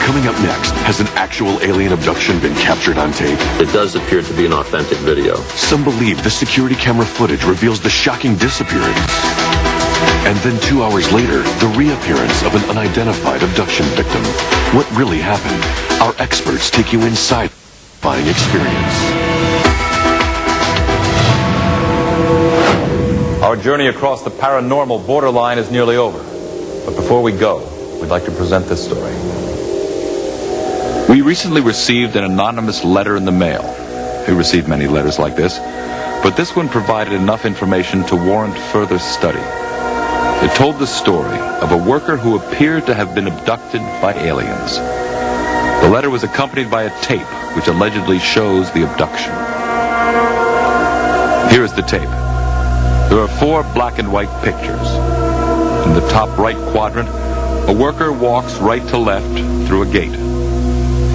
Coming up next, has an actual alien abduction been captured on tape? It does appear to be an authentic video. Some believe the security camera footage reveals the shocking disappearance. And then 2 hours later, the reappearance of an unidentified abduction victim. What really happened? Our experts take you inside the experience. Our journey across the paranormal borderline is nearly over. But before we go, we'd like to present this story. We recently received an anonymous letter in the mail. We received many letters like this, but this one provided enough information to warrant further study. It told the story of a worker who appeared to have been abducted by aliens. The letter was accompanied by a tape which allegedly shows the abduction. Here is the tape. There are 4 black and white pictures. In the top right quadrant, a worker walks right to left through a gate.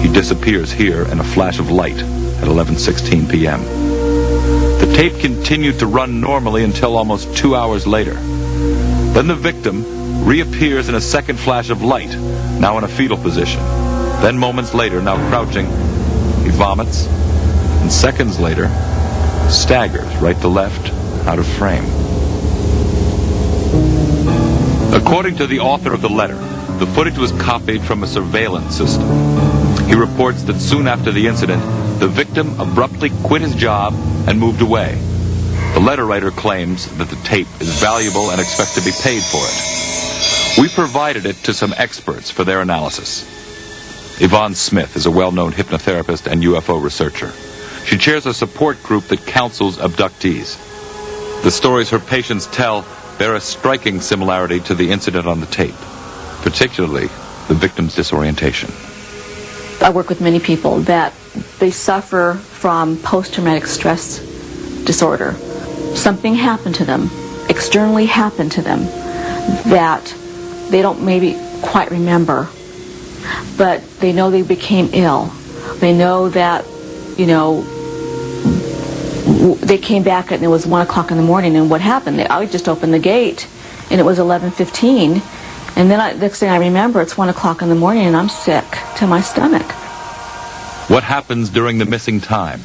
He disappears here in a flash of light at 11:16 p.m. The tape continued to run normally until almost 2 hours later. Then the victim reappears in a second flash of light, now in a fetal position. Then moments later, now crouching, he vomits, and seconds later, staggers right to left, out of frame. According to the author of the letter, the footage was copied from a surveillance system. He reports that soon after the incident, the victim abruptly quit his job and moved away. The letter writer claims that the tape is valuable and expects to be paid for it. We provided it to some experts for their analysis. Yvonne Smith is a well-known hypnotherapist and UFO researcher. She chairs a support group that counsels abductees. The stories her patients tell bear a striking similarity to the incident on the tape, particularly the victim's disorientation. I work with many people that they suffer from post-traumatic stress disorder. Something happened to them, externally happened to them, that they don't maybe quite remember, but they know they became ill. They know that, they came back and it was 1 o'clock in the morning, and what happened? I just opened the gate and it was 11:15, and then next thing I remember, it's 1 o'clock in the morning and I'm sick to my stomach. What happens during the missing time?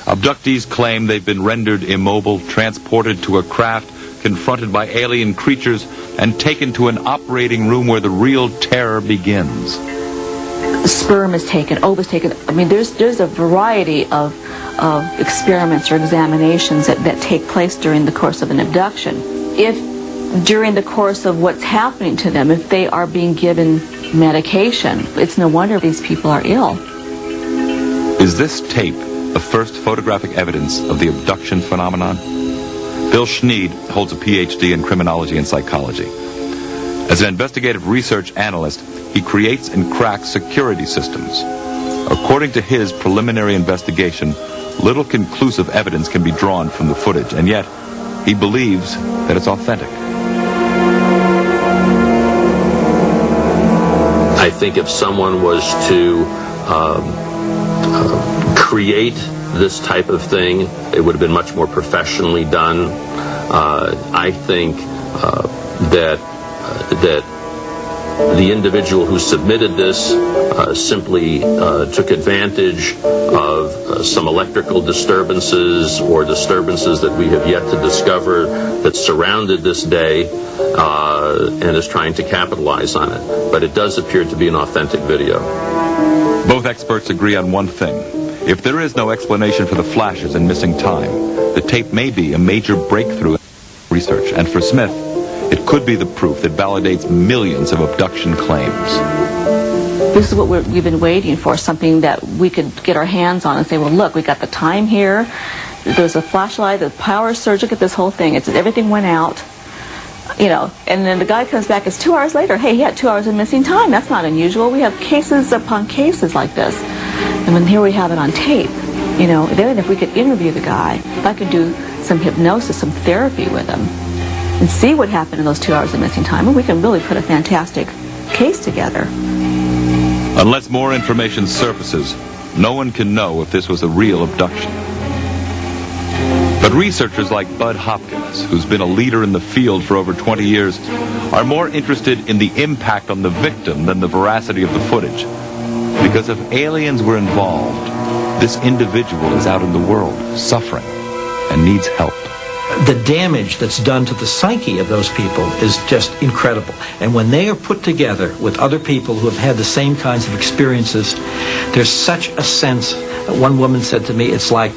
Abductees claim they've been rendered immobile, transported to a craft, confronted by alien creatures, and taken to an operating room where the real terror begins. Sperm is taken, ova's taken. I mean, there's a variety of experiments or examinations that take place during the course of an abduction. If during the course of what's happening to them, if they are being given medication, it's no wonder these people are ill. Is this tape the first photographic evidence of the abduction phenomenon? Bill Schneed holds a PhD in criminology and psychology. As an investigative research analyst, he creates and cracks security systems. According to his preliminary investigation, little conclusive evidence can be drawn from the footage, and yet he believes that it's authentic. I think if someone was to create this type of thing, it would have been much more professionally done. I think that the individual who submitted this simply took advantage of some electrical disturbances or disturbances that we have yet to discover that surrounded this day and is trying to capitalize on it. But it does appear to be an authentic video. Both experts agree on one thing. If there is no explanation for the flashes and missing time, the tape may be a major breakthrough in research. And for Smith, it could be the proof that validates millions of abduction claims. This is what we've been waiting for, something that we could get our hands on and say, well, look, we got the time here. There's a flashlight, the power surge, look at this whole thing. Everything went out, and then the guy comes back, it's 2 hours later. Hey, he had 2 hours of missing time. That's not unusual. We have cases upon cases like this. And when here we have it on tape, then if we could interview the guy, if I could do some hypnosis, some therapy with him, and see what happened in those 2 hours of missing time, and we can really put a fantastic case together. Unless more information surfaces, no one can know if this was a real abduction. But researchers like Bud Hopkins, who's been a leader in the field for over 20 years, are more interested in the impact on the victim than the veracity of the footage. Because if aliens were involved, this individual is out in the world, suffering, and needs help. The damage that's done to the psyche of those people is just incredible. And when they are put together with other people who have had the same kinds of experiences, there's such a sense. One woman said to me, it's like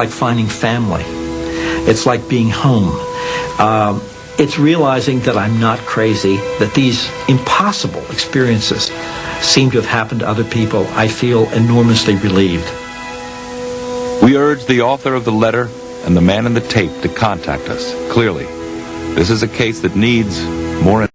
finding family. It's like being home. It's realizing that I'm not crazy, that these impossible experiences seem to have happened to other people. I feel enormously relieved. We urge the author of the letter and the man in the tape to contact us. Clearly, this is a case that needs more